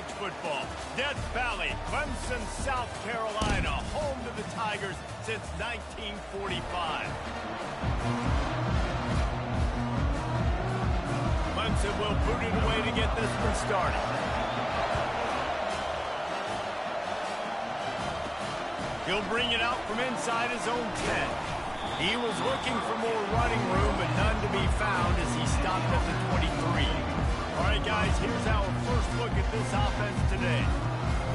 college football. Death Valley, Clemson, South Carolina, home to the Tigers since 1945. Clemson will boot it away to get this one started. He'll bring it out from inside his own 10. He was looking for more running room, but none to be found as he stopped at the 23. All right, guys, here's our first look at this offense today.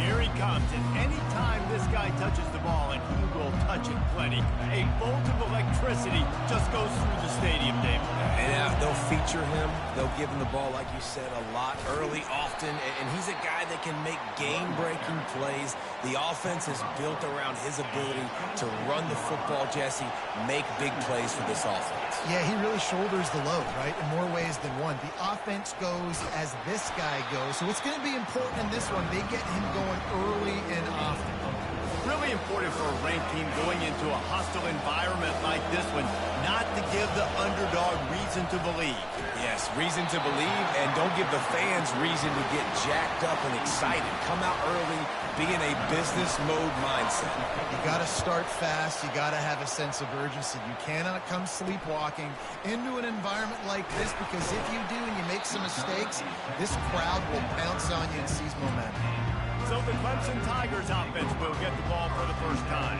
Here he comes, and anytime this guy touches the ball, and he will touch it plenty, a bolt of electricity just goes through the stadium, Dave. And they'll feature him. They'll give him the ball, like you said, a lot, early, often, and he's a guy that can make game-breaking plays. The offense is built around his ability to run the football, Jesse, make big plays for this offense. Yeah, he really shoulders the load, right, in more ways than one. The offense goes as this guy goes, so it's going to be important in this one. They get him going early and often. Really important for a ranked team going into a hostile environment like this one, not to give the underdog reason to believe. Yes, reason to believe, and don't give the fans reason to get jacked up and excited. Come out early, be in a business mode mindset. You got to start fast. You got to have a sense of urgency. You cannot come sleepwalking into an environment like this, because if you do and you make some mistakes, this crowd will pounce on you and seize momentum. So the Clemson Tigers offense will get the ball for the first time.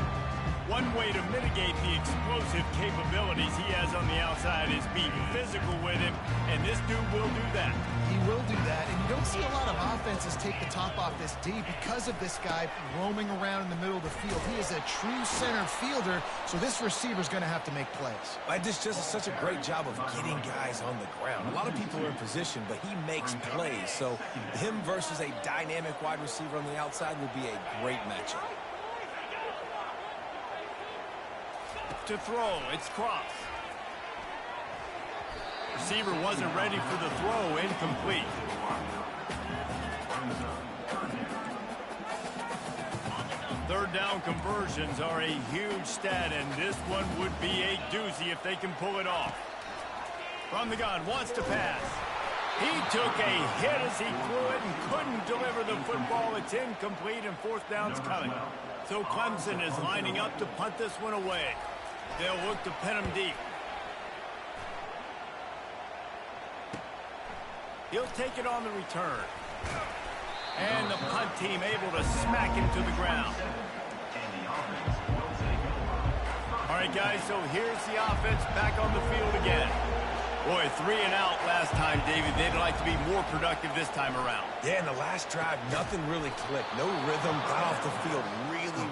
One way to mitigate the explosive capabilities he has on the outside is being physical with him, and this dude will do that. He will do that, and you don't see a lot of offenses take the top off this D because of this guy roaming around in the middle of the field. He is a true center fielder, so this receiver's going to have to make plays. This just is such a great job of getting guys on the ground. A lot of people are in position, but he makes plays, so him versus a dynamic wide receiver on the outside will be a great matchup. To throw, it's cross. Receiver wasn't ready for the throw, incomplete. Third down conversions are a huge stat, and this one would be a doozy if they can pull it off. From the gun, wants to pass. He took a hit as he threw it and couldn't deliver the football. It's incomplete, and fourth down's coming. So Clemson is lining up to punt this one away. They'll look to pin him deep. He'll take it on the return. And the punt team able to smack him to the ground. All right, guys, so here's the offense back on the field again. Boy, 3 and out last time, David. They'd like to be more productive this time around. Yeah, in the last drive, nothing really clicked. No rhythm, got off the field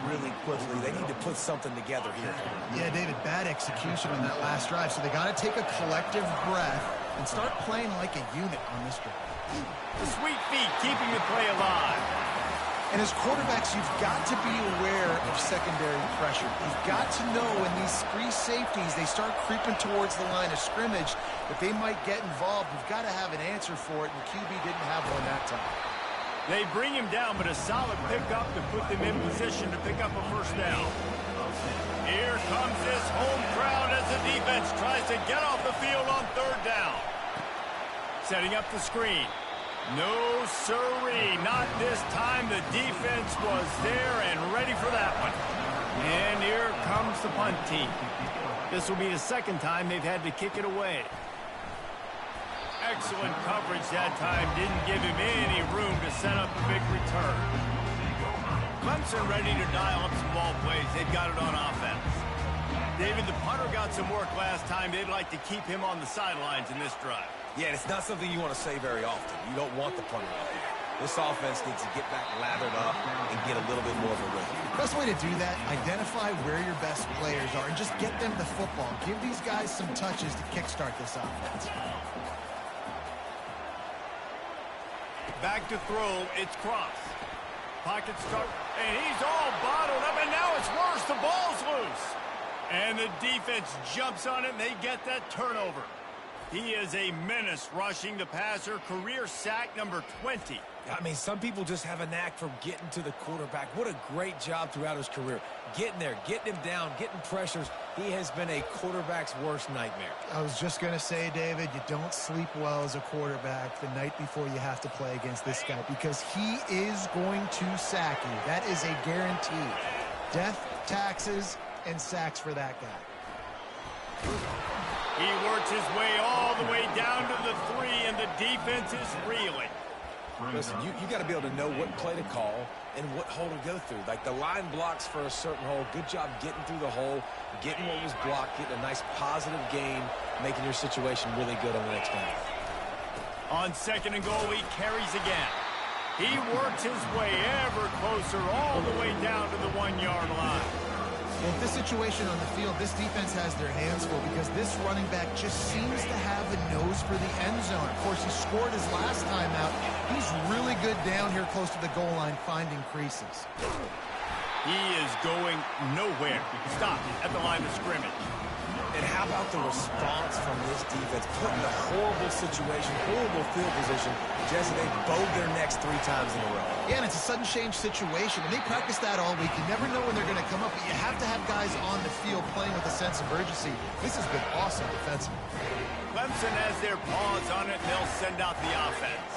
really quickly. They need to put something together here. Yeah, David, bad execution on that last drive, so they got to take a collective breath and start playing like a unit on this drive. The sweet feet keeping the play alive. And as quarterbacks, you've got to be aware of secondary pressure. You've got to know when these free safeties, they start creeping towards the line of scrimmage, that they might get involved. You've got to have an answer for it, and the QB didn't have one that time. They bring him down, but a solid pickup to put them in position to pick up a first down. Here comes this home crowd as the defense tries to get off the field on third down. Setting up the screen. No, sirree, not this time. The defense was there and ready for that one. And here comes the punt team. This will be the second time they've had to kick it away. Excellent coverage that time. Didn't give him any room to set up a big return. Clemson ready to dial up some ball plays. They've got it on offense. David, the punter got some work last time. They'd like to keep him on the sidelines in this drive. Yeah, it's not something you want to say very often. You don't want the punter out there. This offense needs to get back lathered up and get a little bit more of a rhythm. Best way to do that, identify where your best players are and just get them the football. Give these guys some touches to kickstart this offense. Back to throw, it's cross. Pocket start, and he's all bottled up, and now it's worse. The ball's loose. And the defense jumps on it, and they get that turnover. He is a menace rushing the passer, career sack number 20. I mean, some people just have a knack for getting to the quarterback. What a great job throughout his career. Getting there, getting him down, getting pressures. He has been a quarterback's worst nightmare. I was just going to say, David, you don't sleep well as a quarterback the night before you have to play against this guy because he is going to sack you. That is a guarantee. Death, taxes, and sacks for that guy. He works his way all the way down to the 3, and the defense is reeling. Listen, you got to be able to know what play to call and what hole to go through. Like the line blocks for a certain hole. Good job getting through the hole, getting what was blocked, getting a nice positive gain, making your situation really good on the next play. On 2nd and goal, he carries again. He works his way ever closer all the way down to the 1-yard line. Well, with this situation on the field, this defense has their hands full because this running back just seems to have a nose for the end zone. Of course, he scored his last time out. He's really good down here close to the goal line, finding creases. He is going nowhere. Stop at the line of scrimmage. And how about the response from this defense? Put in a horrible situation, horrible field position. Jesse, they bowed their necks 3 times in a row. Yeah, and it's a sudden change situation, and they practice that all week. You never know when they're going to come up, but you have to have guys on the field playing with a sense of urgency. This has been awesome defensively. Clemson has their paws on it, and they'll send out the offense.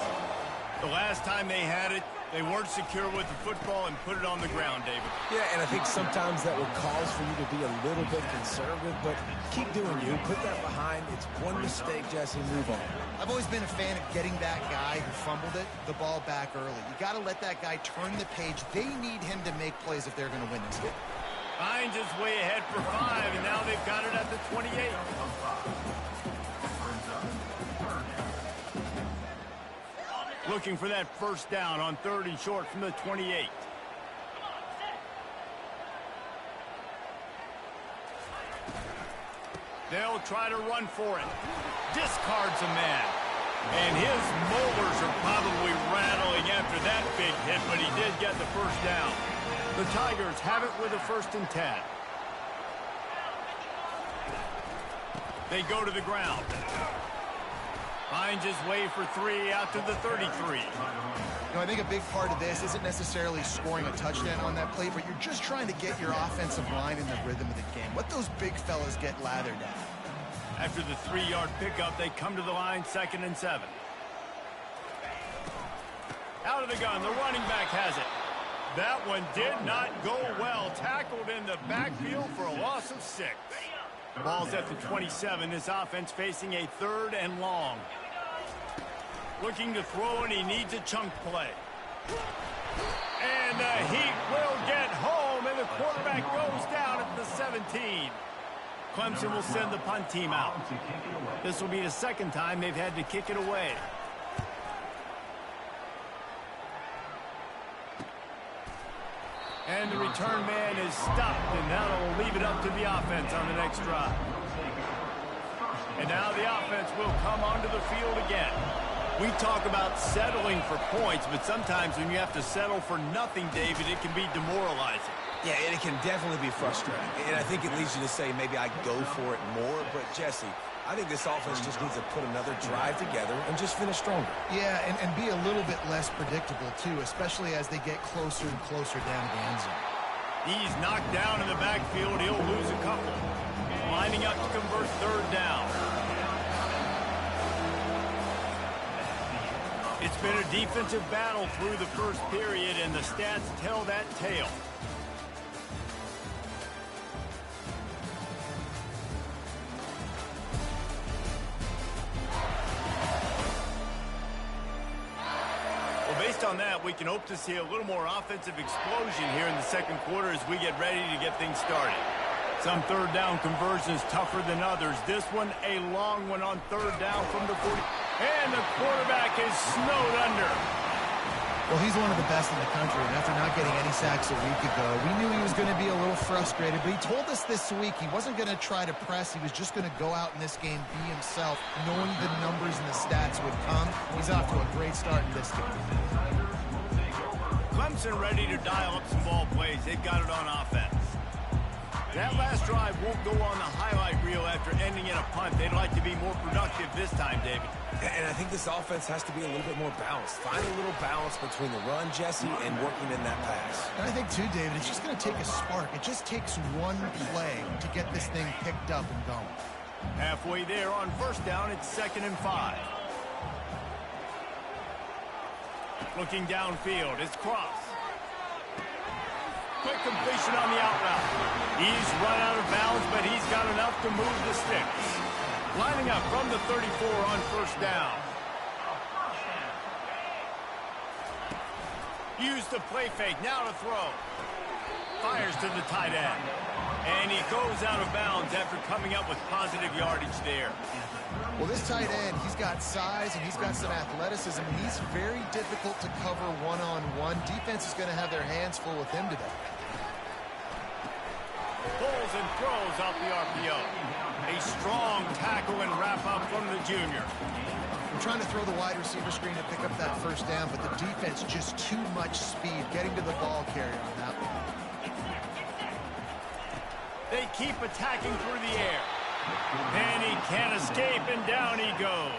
The last time they had it, they weren't secure with the football and put it on the ground, David. Yeah, and I think sometimes that would cause for you to be a little bit conservative, but keep doing you. Put that behind. It's one mistake, Jesse. Move on. I've always been a fan of getting that guy who fumbled it, the ball back early. You got to let that guy turn the page. They need him to make plays if they're going to win this game. Hines is way ahead for 5, and now they've got it at the 28. Looking for that first down on 3rd and short from the 28. They'll try to run for it. Discards a man. And his molars are probably rattling after that big hit, but he did get the first down. The Tigers have it with a 1st and 10. They go to the ground. Finds his way for 3 out to the 33. You know, I think a big part of this isn't necessarily scoring a touchdown on that play, but you're just trying to get your offensive line in the rhythm of the game. Let those big fellas get lathered at. After the 3-yard pickup, they come to the line, 2nd and 7. Out of the gun, the running back has it. That one did not go well. Tackled in the backfield for a loss of 6. Ball's at the 27. This offense facing a 3rd and long. Looking to throw, and he needs a chunk play. And the Heat will get home, and the quarterback goes down at the 17. Clemson will send the punt team out. This will be the 2nd time they've had to kick it away. And the return man is stopped, and that'll leave it up to the offense on the next drive. And now the offense will come onto the field again. We talk about settling for points, but sometimes when you have to settle for nothing, David, it can be demoralizing. Yeah, and it can definitely be frustrating. And I think it leads you to say maybe I go for it more. But, Jesse, I think this offense just needs to put another drive together and just finish stronger. Yeah, and be a little bit less predictable, too, especially as they get closer and closer down to the end zone. He's knocked down in the backfield. He'll lose a couple. Lining up to convert 3rd down. It's been a defensive battle through the first period, and the stats tell that tale. Based on that, we can hope to see a little more offensive explosion here in the 2nd quarter as we get ready to get things started. Some 3rd down conversions tougher than others. This one, a long one on 3rd down from the 40. And the quarterback is snowed under. Well, he's one of the best in the country, and after not getting any sacks a week ago, we knew he was going to be a little frustrated, but he told us this week he wasn't going to try to press. He was just going to go out in this game, be himself, knowing the numbers and the stats would come. He's off to a great start in this game. Clemson ready to dial up some ball plays. They've got it on offense. That last drive won't go on the highlight reel after ending in a punt. They'd like to be more productive this time, David. And I think this offense has to be a little bit more balanced. Find a little balance between the run, Jesse, and working in that pass. And I think, too, David, it's just going to take a spark. It just takes one play to get this thing picked up and going. Halfway there on first down, it's 2nd and 5. Looking downfield, it's Cross. Quick completion on the out route. He's run out of bounds, but he's got enough to move the sticks. Lining up from the 34 on first down. Use the play fake, now to throw. Fires to the tight end. And he goes out of bounds after coming up with positive yardage there. Well, this tight end, he's got size and he's got some athleticism. And he's very difficult to cover one-on-one. Defense is going to have their hands full with him today. Pulls and throws off the RPO. A strong tackle and wrap-up from the junior. I'm trying to throw the wide receiver screen to pick up that first down, but the defense just too much speed getting to the ball carrier on that one. They keep attacking through the air. And he can't escape, and down he goes.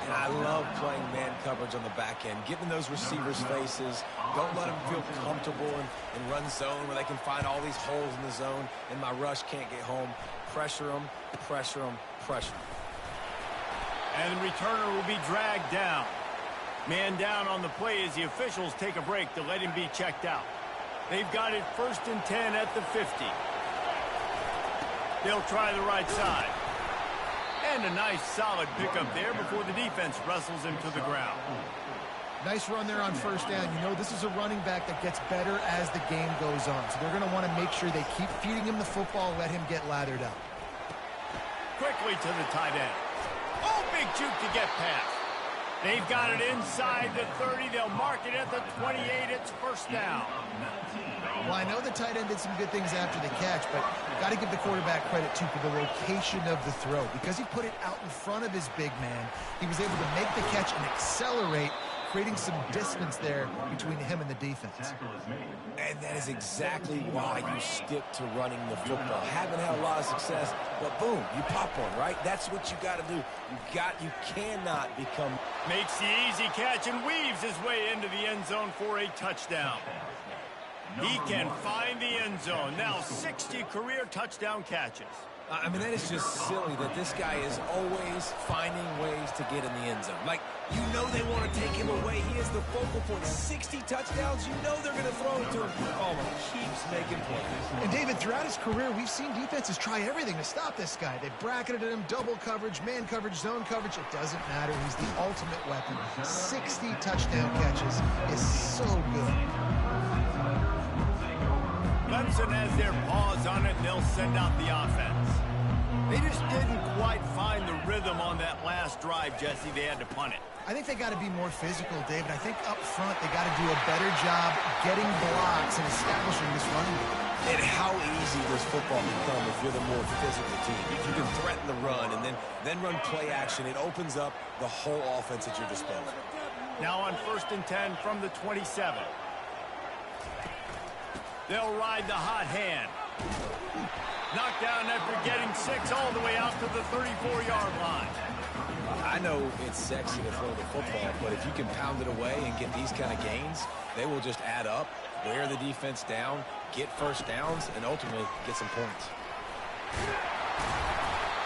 And I love playing man coverage on the back end, giving those receivers faces. Don't let them feel comfortable in run zone where they can find all these holes in the zone, and my rush can't get home. Pressure them, pressure them, pressure them. And the returner will be dragged down. Man down on the play as the officials take a break to let him be checked out. They've got it 1st and 10 at the 50. They'll try the right side. And a nice solid pickup there before the defense wrestles him to the ground. Nice run there on first down. You know, this is a running back that gets better as the game goes on. So they're going to want to make sure they keep feeding him the football, let him get lathered up. Quickly to the tight end. Oh, big juke to get past. They've got it inside the 30. They'll mark it at the 28. It's first down. Well, I know the tight end did some good things after the catch, but got to give the quarterback credit, too, for the location of the throw. Because he put it out in front of his big man, he was able to make the catch and accelerate, creating some distance there between him and the defense. And that is exactly why you stick to running the football. Haven't had a lot of success, but boom, you pop one, right? That's what you got to do. You cannot become... Makes the easy catch and weaves his way into the end zone for a touchdown. He can find the end zone. Now 60 career touchdown catches. I mean, that is just silly that this guy is always finding ways to get in the end zone. Like, you know they want to take him away. He is the focal point. 60 touchdowns, you know they're going to throw it to him. Oh, he keeps making plays. And, David, throughout his career, we've seen defenses try everything to stop this guy. They've bracketed him, double coverage, man coverage, zone coverage. It doesn't matter. He's the ultimate weapon. 60 touchdown catches is so good. Clemson has their paws on it, and they'll send out the offense. They just didn't quite find the rhythm on that last drive, Jesse. They had to punt it. I think they got to be more physical, David. I think up front they got to do a better job getting blocks and establishing this running game. And how easy does football become if you're the more physical team? If you can threaten the run and then run play action, it opens up the whole offense at your disposal. Now on 1st and 10 from the 27. They'll ride the hot hand. Knocked down after getting 6 all the way out to the 34-yard line. I know it's sexy to throw the football, but if you can pound it away and get these kind of gains, they will just add up, wear the defense down, get first downs, and ultimately get some points.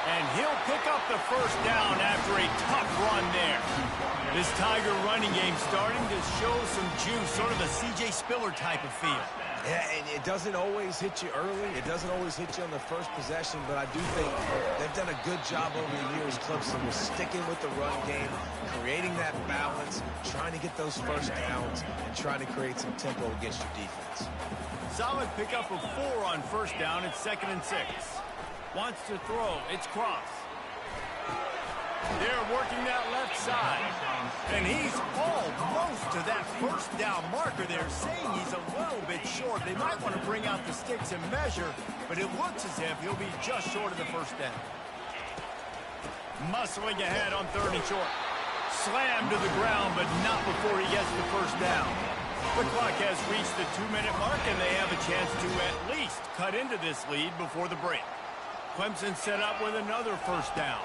And he'll pick up the first down after a tough run there. This Tiger running game starting to show some juice, sort of a C.J. Spiller type of feel. Yeah, and it doesn't always hit you early. It doesn't always hit you on the first possession, but I do think they've done a good job over the years, Clemson, with sticking with the run game, creating that balance, trying to get those first downs, and trying to create some tempo against your defense. Solid pickup of 4 on first down. It's 2nd and 6. Wants to throw. It's Cross. They're working that left side. And he's almost to that first down marker there, saying he's a little bit short. They might want to bring out the sticks and measure, but it looks as if he'll be just short of the first down. Muscling ahead on 3rd and short. Slammed to the ground, but not before he gets the first down. The clock has reached the 2-minute mark, and they have a chance to at least cut into this lead before the break. Clemson set up with another first down.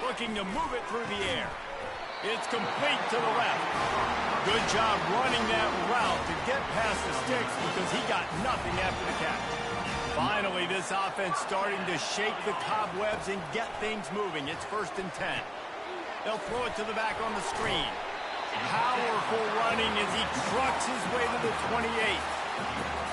Looking to move it through the air. It's complete to the left. Good job running that route to get past the sticks because he got nothing after the catch. Finally, this offense starting to shake the cobwebs and get things moving. It's 1st and 10. They'll throw it to the back on the screen. Powerful running as he trucks his way to the 28.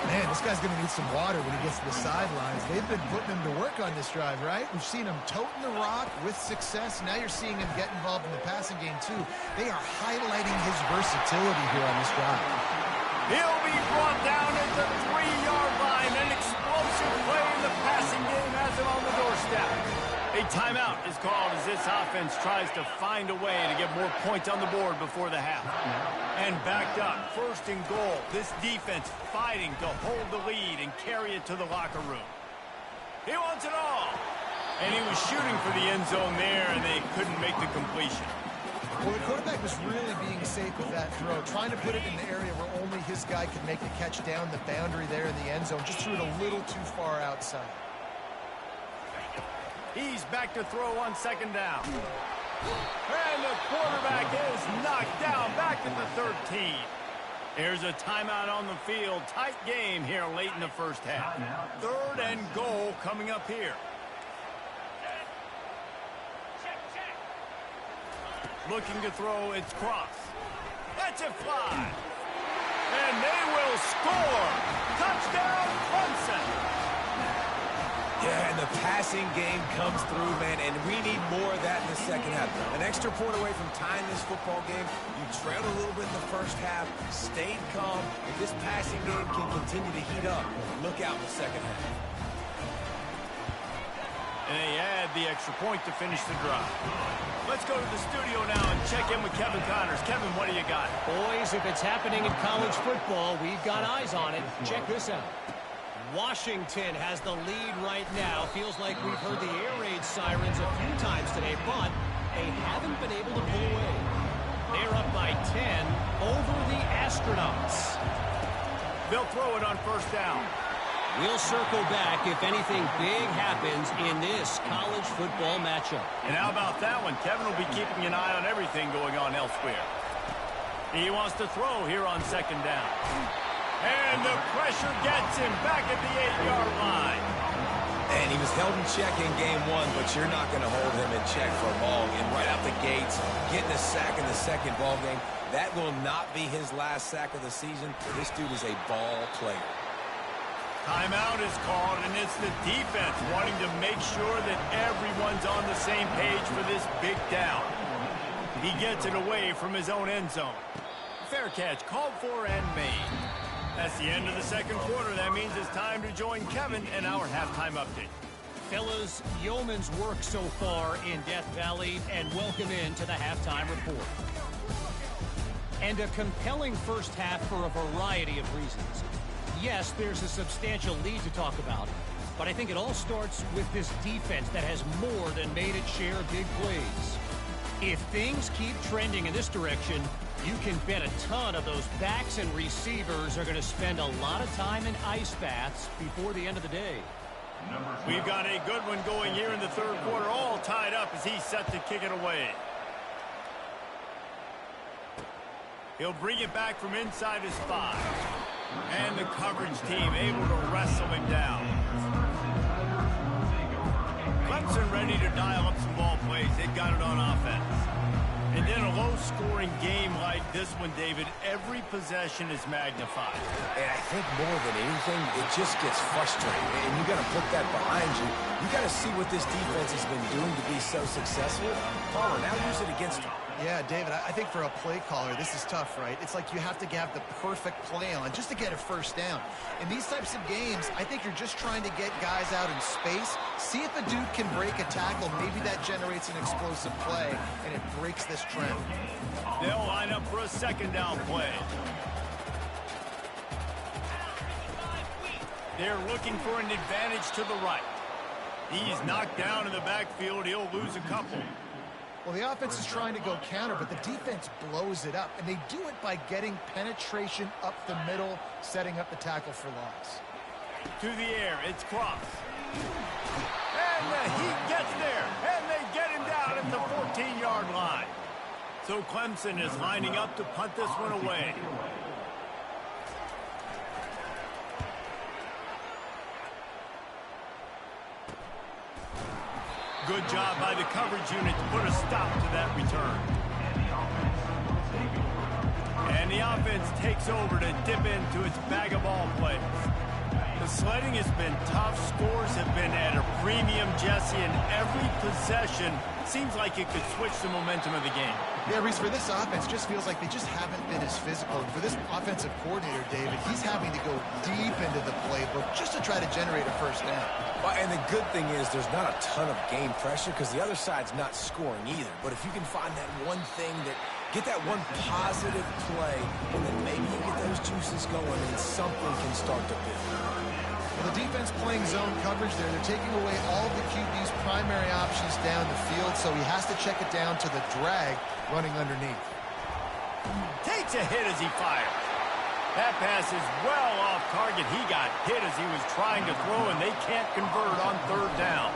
Man, this guy's going to need some water when he gets to the sidelines. They've been putting him to work on this drive, right? We've seen him toting the rock with success. Now you're seeing him get involved in the passing game, too. They are highlighting his versatility here on this drive. He'll be brought down at the 3-yard line. An explosive play in the passing game has him on the doorstep. A timeout is called as this offense tries to find a way to get more points on the board before the half. And backed up, 1st and goal. This defense fighting to hold the lead and carry it to the locker room. He wants it all. And he was shooting for the end zone there, and they couldn't make the completion. Well, the quarterback was really being safe with that throw, trying to put it in the area where only his guy could make the catch down the boundary there in the end zone. Just threw it a little too far outside. He's back to throw on 2nd down. And the quarterback is knocked down back at the 13. Here's a timeout on the field. Tight game here late in the first half. 3rd and goal coming up here. Looking to throw, it's cross. That's a fly. And they will score. Touchdown, Clemson. Yeah, and the passing game comes through, man, and we need more of that in the second half. An extra point away from tying this football game. You trailed a little bit in the first half, stayed calm, and this passing game can continue to heat up. Look out in the second half. And they add the extra point to finish the drive. Let's go to the studio now and check in with Kevin Connors. Kevin, what do you got? Boys, if it's happening in college football, we've got eyes on it. Check this out. Washington has the lead right now. Feels like we've heard the air raid sirens a few times today, but they haven't been able to pull away. They're up by 10 over the Astronauts. They'll throw it on 1st down. We'll circle back if anything big happens in this college football matchup. And how about that one? Kevin will be keeping an eye on everything going on elsewhere. He wants to throw here on 2nd down. And the pressure gets him back at the 8-yard line. And he was held in check in game 1, but you're not going to hold him in check for long. And right out the gates, getting a sack in the second ball game, that will not be his last sack of the season. This dude is a ball player. Timeout is called, and it's the defense wanting to make sure that everyone's on the same page for this big down. He gets it away from his own end zone. Fair catch called for and made. That's the end of the second quarter. That means it's time to join Kevin in our halftime update. Fellas, yeoman's work so far in Death Valley, and welcome into the halftime report. And a compelling first half for a variety of reasons. Yes, there's a substantial lead to talk about, but I think it all starts with this defense that has more than made its share of big plays. If things keep trending in this direction, you can bet a ton of those backs and receivers are going to spend a lot of time in ice baths before the end of the day. We've got a good one going here in the third quarter, all tied up as he's set to kick it away. He'll bring it back from inside his 5. And the coverage team able to wrestle him down. Clemson ready to dial up some ball plays. They've got it on offense. And in a low-scoring game like this one, David, every possession is magnified. And I think more than anything, it just gets frustrating. And you got to put that behind you. You got to see what this defense has been doing to be so successful. Caller, now use it against them. Yeah, David, I think for a play caller, this is tough, right? It's like you have to have the perfect play on just to get a first down. In these types of games, I think you're just trying to get guys out in space, see if a dude can break a tackle. Maybe that generates an explosive play, and it breaks this trend. They'll line up for a second down play. They're looking for an advantage to the right. He's knocked down in the backfield. He'll lose a couple. Well, the offense is trying to go counter, but the defense blows it up, and they do it by getting penetration up the middle, setting up the tackle for loss. To the air, it's Cross. And he gets there, and they get him down at the 14-yard line. So Clemson is lining up to punt this one away. Good job by the coverage unit to put a stop to that return. And the offense takes over to dip into its bag of ball plays. The sledding has been tough. Scores have been at a premium, Jesse, and every possession seems like it could switch the momentum of the game. Yeah, Reese, for this offense, just feels like they just haven't been as physical. And for this offensive coordinator, David, he's having to go deep into the playbook just to try to generate a first down. Well, and the good thing is there's not a ton of game pressure because the other side's not scoring either. But if you can find that one thing that get that one positive play, and then maybe you get those juices going and something can start to build. Well, the defense playing zone coverage there. They're taking away all of the QB's primary options down the field, so he has to check it down to the drag running underneath. Takes a hit as he fires. That pass is well off target. He got hit as he was trying to throw, and they can't convert on third down.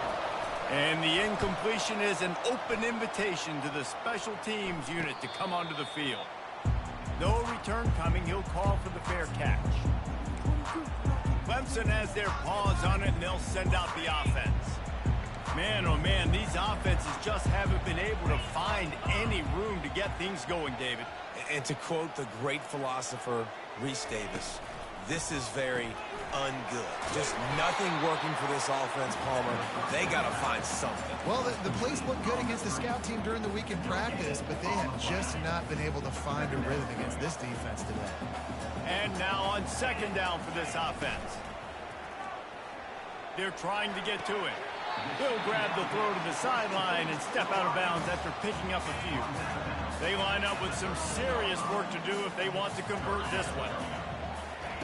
And the incompletion is an open invitation to the special teams unit to come onto the field. No return coming. He'll call for the fair catch. Clemson has their paws on it, and they'll send out the offense. Man, oh man, these offenses just haven't been able to find any room to get things going, David. And to quote the great philosopher, Reese Davis, this is very ungood. Just nothing working for this offense, Palmer. They got to find something. Well, the plays look good against the scout team during the week in practice, but they have just not been able to find a rhythm against this defense today. And now on second down for this offense. They're trying to get to it. He'll grab the throw to the sideline and step out of bounds after picking up a few. They line up with some serious work to do if they want to convert this one.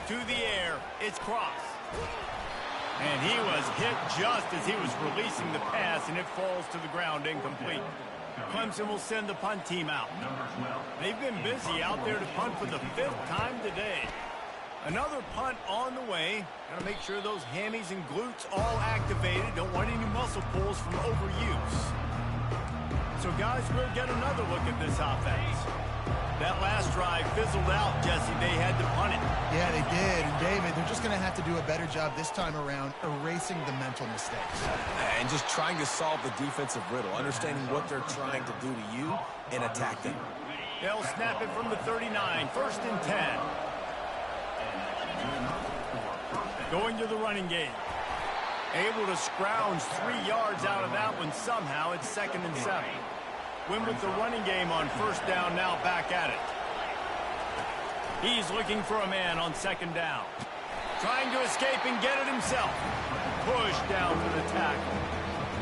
To the air, it's Cross. And he was hit just as he was releasing the pass, and it falls to the ground incomplete. Clemson will send the punt team out. They've been busy out there to punt for the 5th time today. Another punt on the way. Got to make sure those hammies and glutes all activated. Don't want any muscle pulls from overuse. So, guys, we'll get another look at this offense. That last drive fizzled out, Jesse. They had to punt it. Yeah, they did. And, David, they're just going to have to do a better job this time around erasing the mental mistakes. And just trying to solve the defensive riddle, understanding what they're trying to do to you and attack them. They'll snap it from the 39, 1st and 10. Going to the running game. Able to scrounge 3 yards out of that one somehow. It's 2nd and 7. Win with the running game on 1st down, now back at it. He's looking for a man on 2nd down. Trying to escape and get it himself. Push down for the tackle.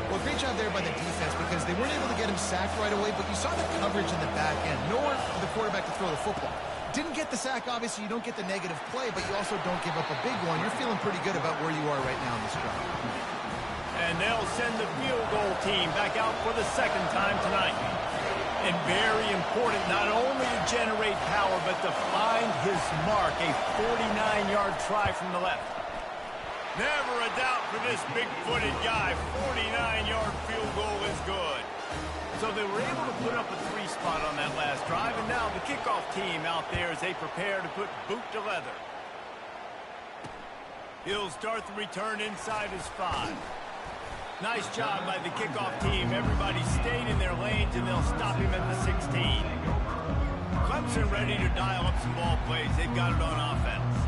Well, great job there by the defense because they weren't able to get him sacked right away, but you saw the coverage in the back end. Nowhere for the quarterback to throw the football. Didn't get the sack, obviously. You don't get the negative play, but you also don't give up a big one. You're feeling pretty good about where you are right now in this drive. And they'll send the field goal team back out for the 2nd time tonight. And very important, not only to generate power, but to find his mark, a 49-yard try from the left. Never a doubt for this big-footed guy. 49-yard field goal is good. So they were able to put up a 3 spot on that last drive, and now the kickoff team out there as they prepare to put boot to leather. He'll start the return inside his 5. Nice job by the kickoff team. Everybody stayed in their lanes, and they'll stop him at the 16. Clemson ready to dial up some ball plays. They've got it on offense.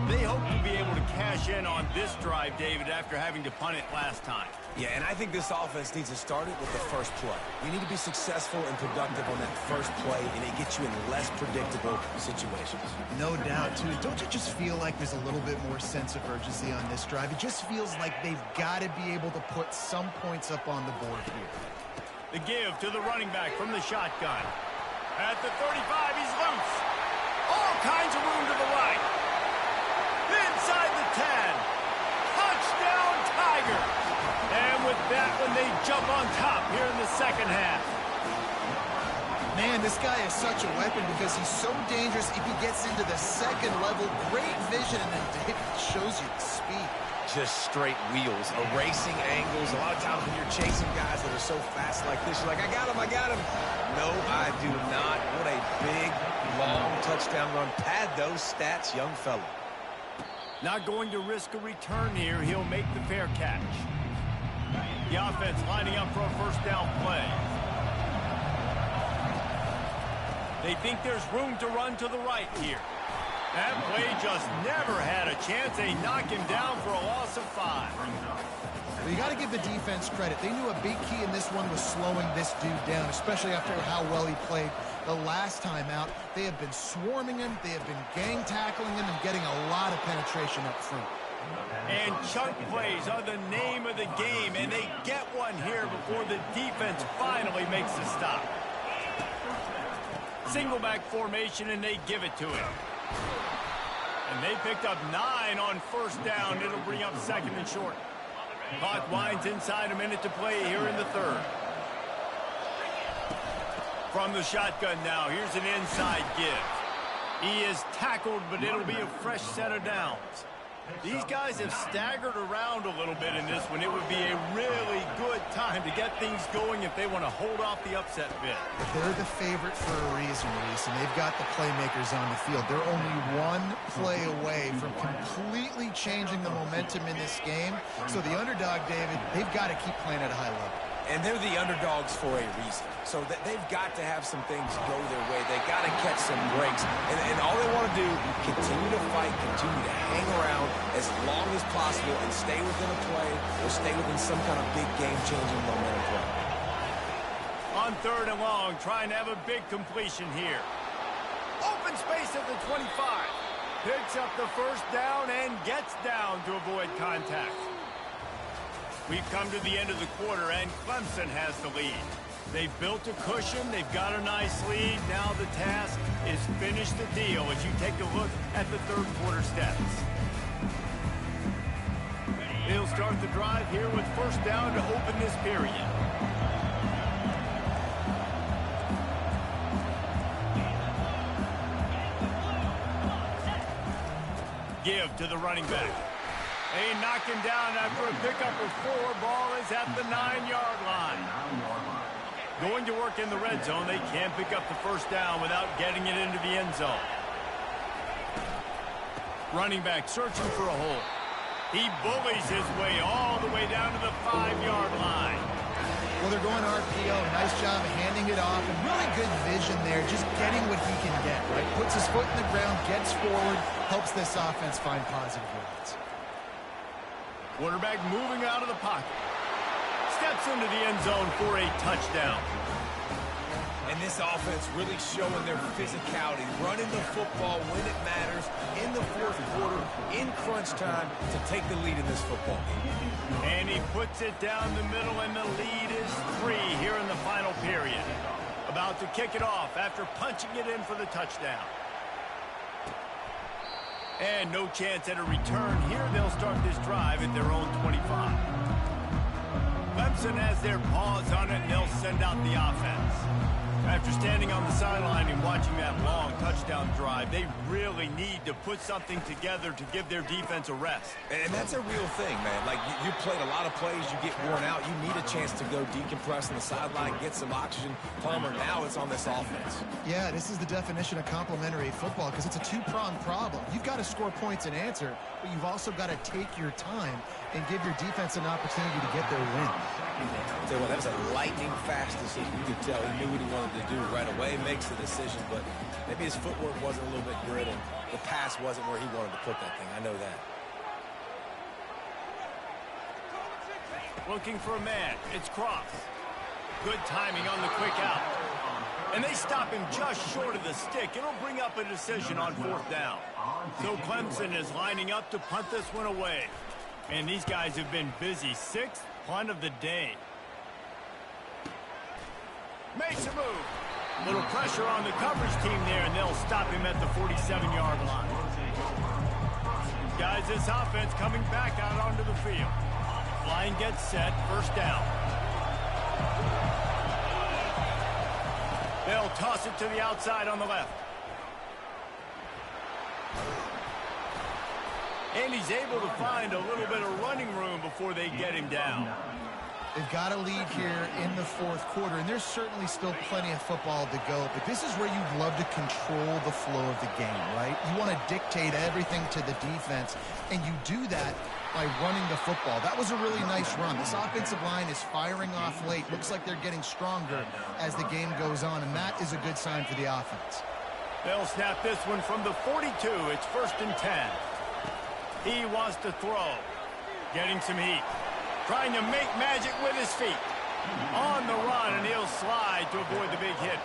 They hope to be able to cash in on this drive, David, after having to punt it last time. Yeah, and I think this offense needs to start it with the first play. You need to be successful and productive on that first play, and it gets you in less predictable situations. No doubt, too. Don't you just feel like there's a little bit more sense of urgency on this drive? It just feels like they've got to be able to put some points up on the board here. The give to the running back from the shotgun. At the 35, he's loose. All kinds of room to the right. Inside the 10. Touchdown, Tigers. And with that one, they jump on top here in the 2nd half. this guy is such a weapon because he's so dangerous if he gets into the second level. Great vision, and then David shows you the speed. Just straight wheels, erasing angles. A lot of times when you're chasing guys that are so fast like this, you're like, I got him, I got him. No, I do not. What a big, long touchdown run. Pad those stats, young fella. Not going to risk a return here. He'll make the fair catch. The offense lining up for a first down play. They think there's room to run to the right here. That play just never had a chance. They knock him down for a loss of 5. Well, you got to give the defense credit. They knew a big key in this one was slowing this dude down, especially after how well he played the last time out. They have been swarming him. They have been gang tackling him and getting a lot of penetration up front. And chunk plays are the name of the game, and they get one here before the defense finally makes a stop. Single back formation, and they give it to him. And they picked up 9 on first down. It'll bring up second and short. Clock winds inside, a minute to play here in the third. From the shotgun now, here's an inside give. He is tackled, but it'll be a fresh set of downs. These guys have staggered around a little bit in this one. It would be a really good time to get things going if they want to hold off the upset bid. They're the favorite for a reason, Reese, and they've got the playmakers on the field. They're only one play away from completely changing the momentum in this game. So the underdog, David, they've got to keep playing at a high level. And they're the underdogs for a reason. So they've got to have some things go their way. They got to catch some breaks. And all they want to do, continue to fight, continue to hang around as long as possible and stay within a play or stay within some kind of big game-changing momentum play. On third and long, trying to have a big completion here. Open space at the 25. Picks up the first down and gets down to avoid contact. We've come to the end of the quarter, and Clemson has the lead. They've built a cushion. They've got a nice lead. Now the task is finish the deal as you take a look at the third quarter stats. He'll start the drive here with first down to open this period. Give to the running back. They knock him down after a pickup of 4. Ball is at the 9-yard line. Going to work in the red zone. They can't pick up the first down without getting it into the end zone. Running back searching for a hole. He bullies his way all the way down to the 5-yard line. Well, they're going RPO. Nice job of handing it off. And really good vision there, just getting what he can get, right? Puts his foot in the ground, gets forward, helps this offense find positive yards. Quarterback moving out of the pocket. Steps into the end zone for a touchdown. And this offense really showing their physicality, running the football when it matters, in the fourth quarter, in crunch time, to take the lead in this football game. And he puts it down the middle, and the lead is 3 here in the final period. About to kick it off after punching it in for the touchdown. And no chance at a return here. They'll start this drive at their own 25. Clemson has their paws on it, and they'll send out the offense. After standing on the sideline and watching that long touchdown drive, they really need to put something together to give their defense a rest. And that's a real thing, man. Like, you played a lot of plays, you get worn out, you need a chance to go decompress on the sideline, get some oxygen. Palmer, now it's on this offense. Yeah, this is the definition of complementary football because it's a two-pronged problem. You've got to score points and answer, but you've also got to take your time and give your defense an opportunity to get their win. I'll tell you what, that was a lightning-fast decision. You could tell he knew what he wanted to do right away, makes the decision, but maybe his footwork wasn't a little bit good and the pass wasn't where he wanted to put that thing. I know that. Looking for a man. It's Cross. Good timing on the quick out. And they stop him just short of the stick. It'll bring up a decision on fourth down. So Clemson is lining up to punt this one away. And these guys have been busy. 6th punt of the day. Makes a move. Little pressure on the coverage team there, and they'll stop him at the 47-yard line. Guys, this offense coming back out onto the field. Line gets set, first down. They'll toss it to the outside on the left. And he's able to find a little bit of running room before they get him down. They've got a lead here in the fourth quarter, and there's certainly still plenty of football to go, but this is where you'd love to control the flow of the game, right? You want to dictate everything to the defense, and you do that by running the football. That was a really nice run. This offensive line is firing off late. Looks like they're getting stronger as the game goes on, and that is a good sign for the offense. They'll snap this one from the 42. It's 1st and 10. He wants to throw. Getting some heat. Trying to make magic with his feet. On the run, and he'll slide to avoid the big hit.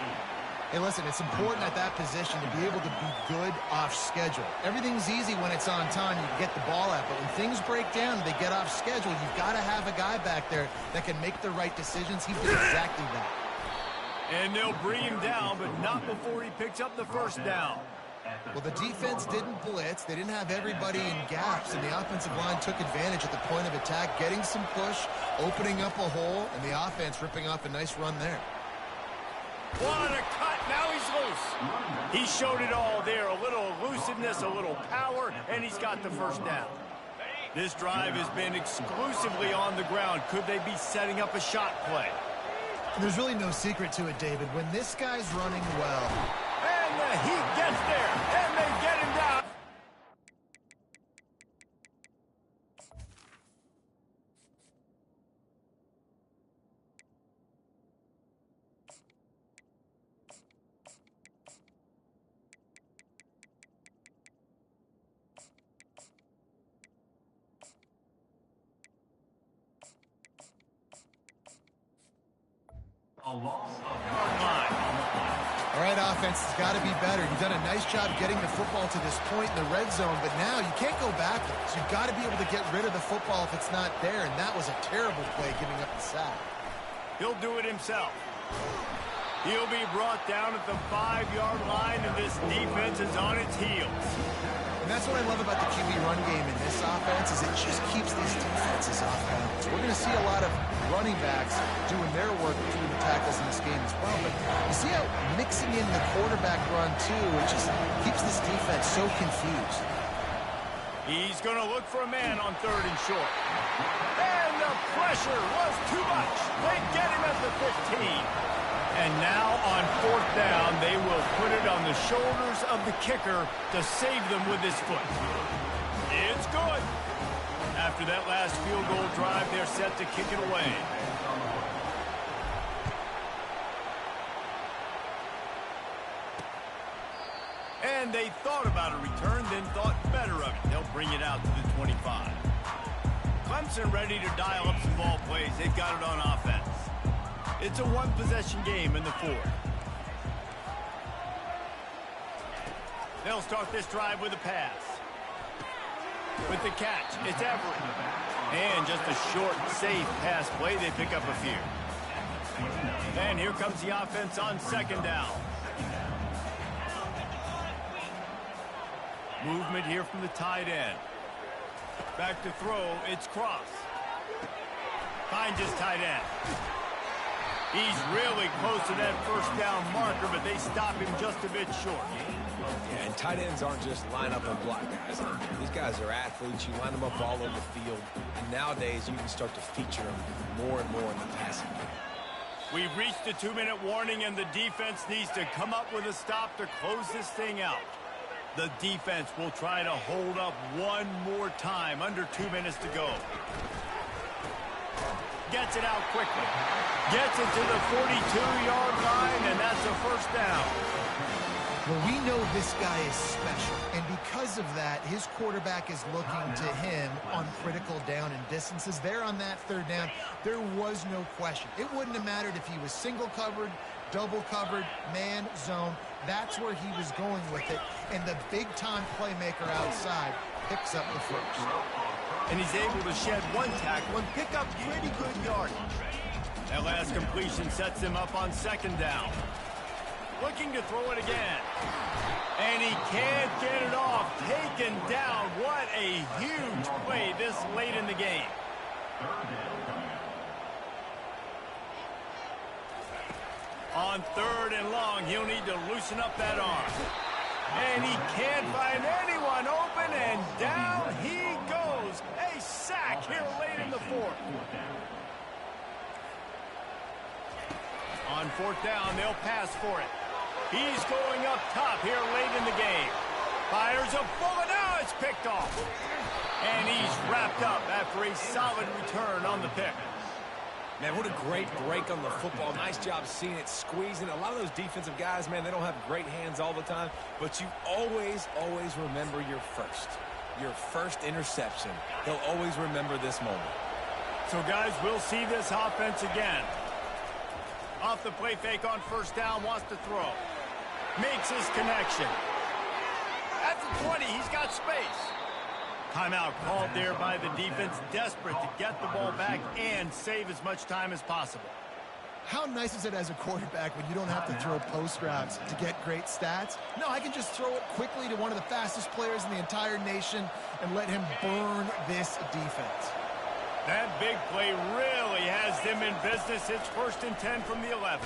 Hey, listen, it's important at that position to be able to be good off schedule. Everything's easy when it's on time. You can get the ball out, but when things break down, they get off schedule. You've got to have a guy back there that can make the right decisions. He did exactly that. And they'll bring him down, but not before he picks up the first down. Well, the defense didn't blitz. They didn't have everybody in gaps, and the offensive line took advantage at the point of attack, getting some push, opening up a hole, and the offense ripping off a nice run there. What a cut. Now he's loose. He showed it all there. A little elusiveness, a little power, and he's got the first down. This drive has been exclusively on the ground. Could they be setting up a shot play? There's really no secret to it, David. When this guy's running well, and the heat gets there, and they get him down. All right, offense has got to be better. You've done a nice job getting the football to this point in the red zone, but now you can't go backwards. You've got to be able to get rid of the football if it's not there, and that was a terrible play giving up the sack. He'll do it himself. He'll be brought down at the 5-yard line, and this defense is on its heels. And that's what I love about the QB run game in this offense is it just keeps these defenses off balance. We're going to see a lot of running backs doing their work between the tackles in this game as well. But you see how mixing in the quarterback run, too, it just keeps this defense so confused. He's going to look for a man on 3rd and short. And the pressure was too much. They get him at the 15. And now on 4th down, they will put it on the shoulders of the kicker to save them with his foot. It's good. After that last field goal drive, they're set to kick it away. And they thought about a return, then thought better of it. They'll bring it out to the 25. Clemson ready to dial up some ball plays. They've got it on offense. It's a one-possession game in the 4th. They'll start this drive with a pass. With the catch, it's Everett. And just a short, safe pass play. They pick up a few. And here comes the offense on 2nd down. Movement here from the tight end. Back to throw, it's Cross. Finds his tight end. He's really close to that 1st down marker, but they stop him just a bit short. Yeah, and tight ends aren't just line up and block guys. These guys are athletes. You line them up all over the field. And nowadays, you can start to feature them more and more in the passing game. We've reached the 2-minute warning, and the defense needs to come up with a stop to close this thing out. The defense will try to hold up one more time. Under 2 minutes to go. Gets it out quickly. Gets it to the 42-yard line, and that's a 1st down. Well, we know this guy is special, and because of that, his quarterback is looking to him on critical down and distances. There on that 3rd down, there was no question. It wouldn't have mattered if he was single covered, double covered, man, zone. That's where he was going with it, and the big-time playmaker outside picks up the 1st. And he's able to shed one tackle and pick up pretty good yardage. That last completion sets him up on 2nd down. Looking to throw it again. And he can't get it off. Taken down. What a huge play this late in the game. On 3rd and long, he'll need to loosen up that arm. And he can't find anyone open, and down he goes. A sack here late in the 4th. On 4th down, they'll pass for it. He's going up top here late in the game. Fires a bullet. Now it's picked off. And he's wrapped up after a solid return on the pick. Man, what a great break on the football. Nice job seeing it, squeezing. A lot of those defensive guys, man, they don't have great hands all the time, but you always remember your first interception. They'll always remember this moment. So, guys, we'll see this offense again. Off the play fake on 1st down, wants to throw. Makes his connection. At the 20, he's got space. Timeout called there by the defense, desperate to get the ball back and save as much time as possible. How nice is it as a quarterback when you don't have to throw post routes to get great stats? No, I can just throw it quickly to one of the fastest players in the entire nation and let him burn this defense. That big play really has them in business. It's 1st and 10 from the 11.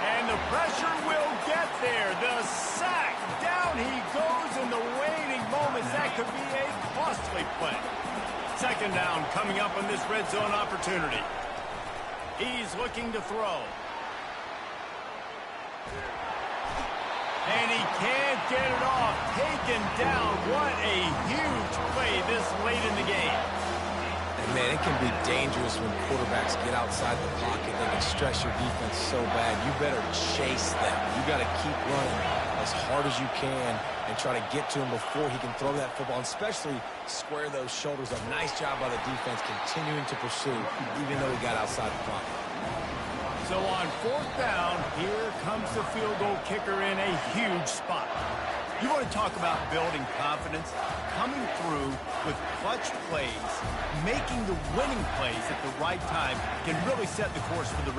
And the pressure will get there. The sack. Down he goes in the waiting moments. That could be a costly play. 2nd down coming up on this red zone opportunity. He's looking to throw. And he can't get it off. Taken down. What a huge play this late in the game. And man, it can be dangerous when quarterbacks get outside the pocket. They can stress your defense so bad. You better chase them. You got to keep running as hard as you can and try to get to him before he can throw that football, and especially square those shoulders up. Nice job by the defense continuing to pursue, even though he got outside the pocket. So on 4th down, here comes the field goal kicker in a huge spot. You want to talk about building confidence? Coming through with clutch plays, making the winning plays at the right time can really set the course for the rest.